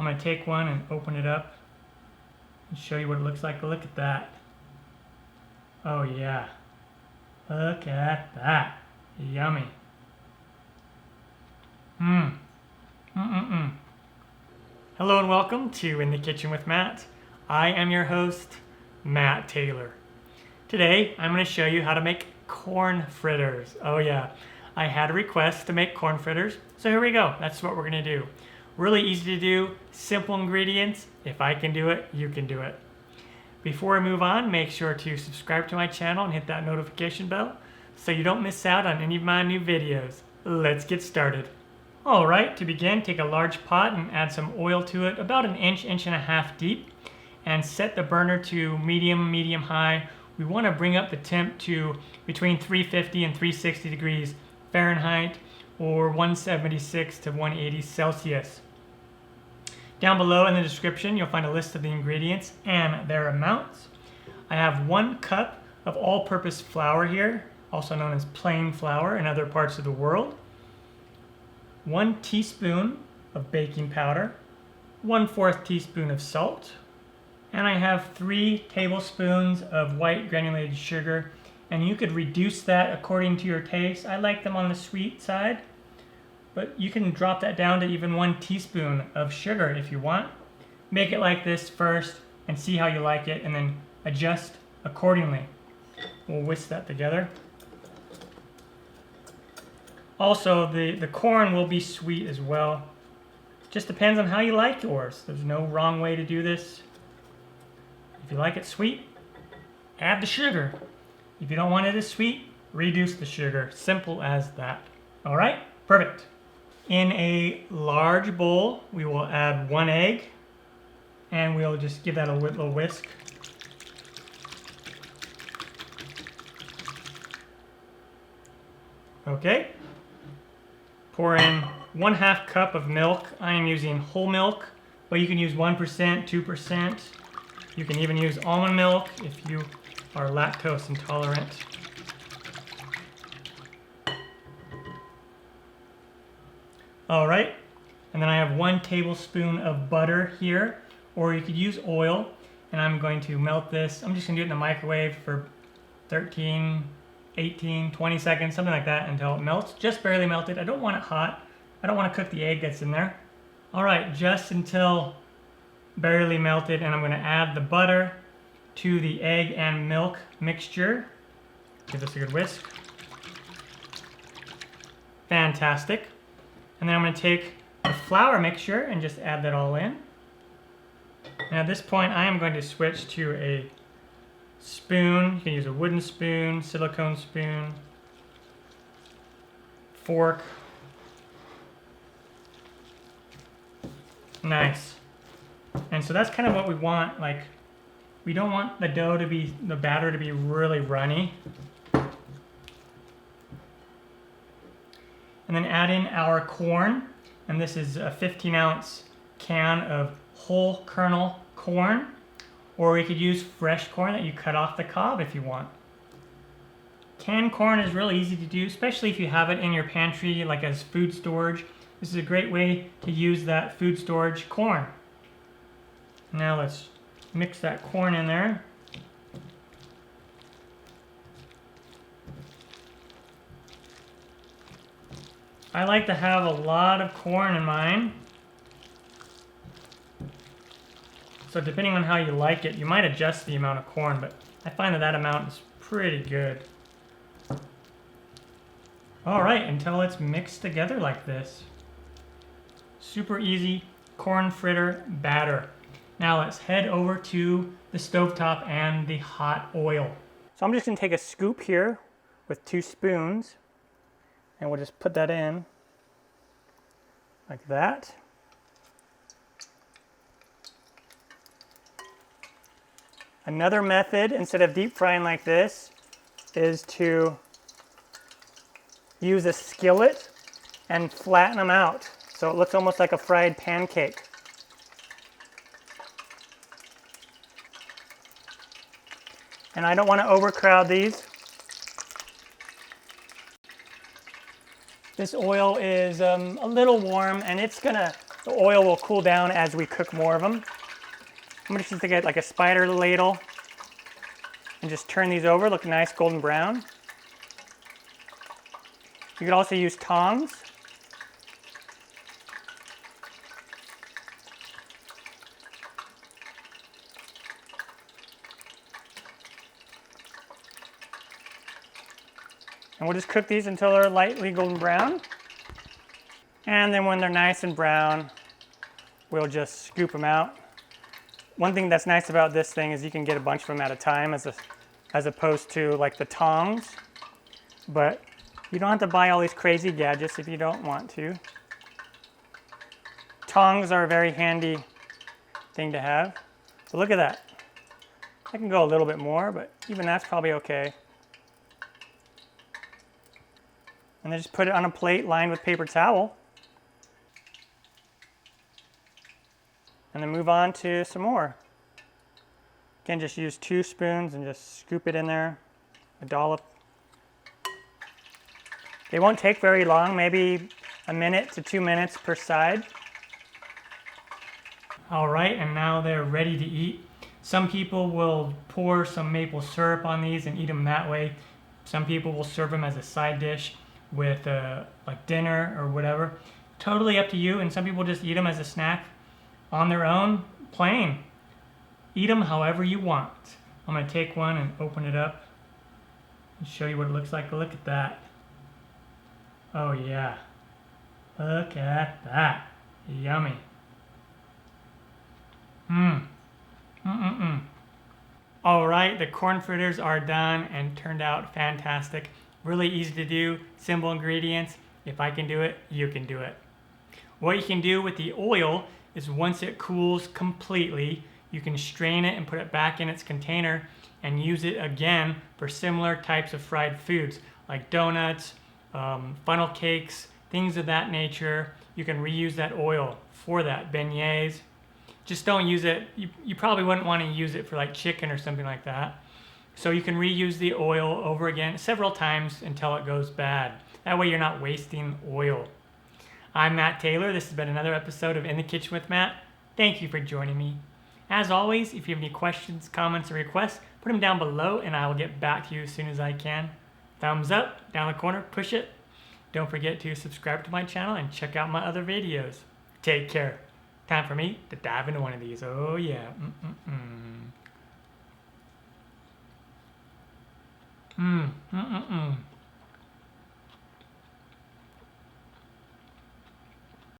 I'm going to take one and open it up and show you what it looks like. Look at that. Oh yeah. Look at that. Yummy. Hello and welcome to In the Kitchen with Matt. I am your host, Matt Taylor. Today, I'm going to show you how to make corn fritters. Oh yeah, I had a request to make corn fritters, so here we go. That's what we're going to do. Really easy to do, simple ingredients. If I can do it, you can do it. Before I move on, make sure to subscribe to my channel and hit that notification bell so you don't miss out on any of my new videos. Let's get started. Alright, to begin, take a large pot and add some oil to it, about an inch, inch and a half deep, and set the burner to medium high. We want to bring up the temp to between 350 and 360 degrees Fahrenheit or 176 to 180 Celsius. Down below in the description, you'll find a list of the ingredients and their amounts. I have 1 cup of all-purpose flour here, also known as plain flour in other parts of the world. 1 teaspoon of baking powder, 1/4 teaspoon of salt, and I have 3 tablespoons of white granulated sugar, and you could reduce that according to your taste. I like them on the sweet side, but you can drop that down to even 1 teaspoon of sugar if you want. Make it like this first and see how you like it, and then adjust accordingly. We'll whisk that together. Also, the corn will be sweet as well. Just depends on how you like yours. There's no wrong way to do this. If you like it sweet, add the sugar. If you don't want it as sweet, reduce the sugar. Simple as that. All right, perfect. In a large bowl, we will add 1 egg, and we'll just give that a little whisk. Okay. Pour in 1/2 cup of milk. I am using whole milk, but you can use 1%, 2%. You can even use almond milk if you are lactose intolerant. All right, and then I have 1 tablespoon of butter here, or you could use oil, and I'm going to melt this. I'm just gonna do it in the microwave for 13, 18, 20 seconds, something like that, until it melts. Just barely melted. I don't want it hot. I don't want to cook the egg that's in there. All right, just until barely melted, and I'm going to add the butter to the egg and milk mixture. Give this a good whisk. Fantastic. And then I'm going to take the flour mixture and just add that all in. And at this point, I am going to switch to a spoon. You can use a wooden spoon, silicone spoon, fork. Nice. And so that's kind of what we want. Like, we don't want the batter to be really runny. And then add in our corn. And this is a 15-ounce can of whole kernel corn. Or you could use fresh corn that you cut off the cob if you want. Canned corn is really easy to do, especially if you have it in your pantry like as food storage. This is a great way to use that food storage corn. Now let's mix that corn in there. I like to have a lot of corn in mine. So depending on how you like it, you might adjust the amount of corn, but I find that amount is pretty good. All right, until it's mixed together like this. Super easy corn fritter batter. Now let's head over to the stovetop and the hot oil. So I'm just gonna take a scoop here with 2 spoons, and we'll just put that in like that. Another method, instead of deep frying like this, is to use a skillet and flatten them out so it looks almost like a fried pancake. And I don't want to overcrowd these. This oil is a little warm, and the The oil will cool down as we cook more of them. I'm just going to get like a spider ladle and just turn these over, look nice golden brown. You could also use tongs. And we'll just cook these until they're lightly golden brown. And then when they're nice and brown, we'll just scoop them out. One thing that's nice about this thing is you can get a bunch of them at a time as opposed to like the tongs. But you don't have to buy all these crazy gadgets if you don't want to. Tongs are a very handy thing to have. But look at that. I can go a little bit more, but even that's probably okay. And then just put it on a plate lined with paper towel. And then move on to some more. Again, just use 2 spoons and just scoop it in there, a dollop. They won't take very long, maybe a minute to 2 minutes per side. All right, and now they're ready to eat. Some people will pour some maple syrup on these and eat them that way. Some people will serve them as a side dish with like dinner or whatever. Totally up to you, and some people just eat them as a snack on their own, plain. Eat them however you want. I'm gonna take one and open it up and show you what it looks like. Look at that. Oh yeah, look at that, yummy. All right, the corn fritters are done and turned out fantastic. Really easy to do, simple ingredients. If I can do it, you can do it. What you can do with the oil is once it cools completely, you can strain it and put it back in its container and use it again for similar types of fried foods like donuts, funnel cakes, things of that nature. You can reuse that oil for that, beignets. Just don't use it, you probably wouldn't want to use it for like chicken or something like that. So you can reuse the oil over again several times until it goes bad. That way you're not wasting oil. I'm Matt Taylor. This has been another episode of In the Kitchen with Matt. Thank you for joining me. As always, if you have any questions, comments, or requests, put them down below and I will get back to you as soon as I can. Thumbs up, down the corner, push it. Don't forget to subscribe to my channel and check out my other videos. Take care. Time for me to dive into one of these. Oh yeah. Mmm.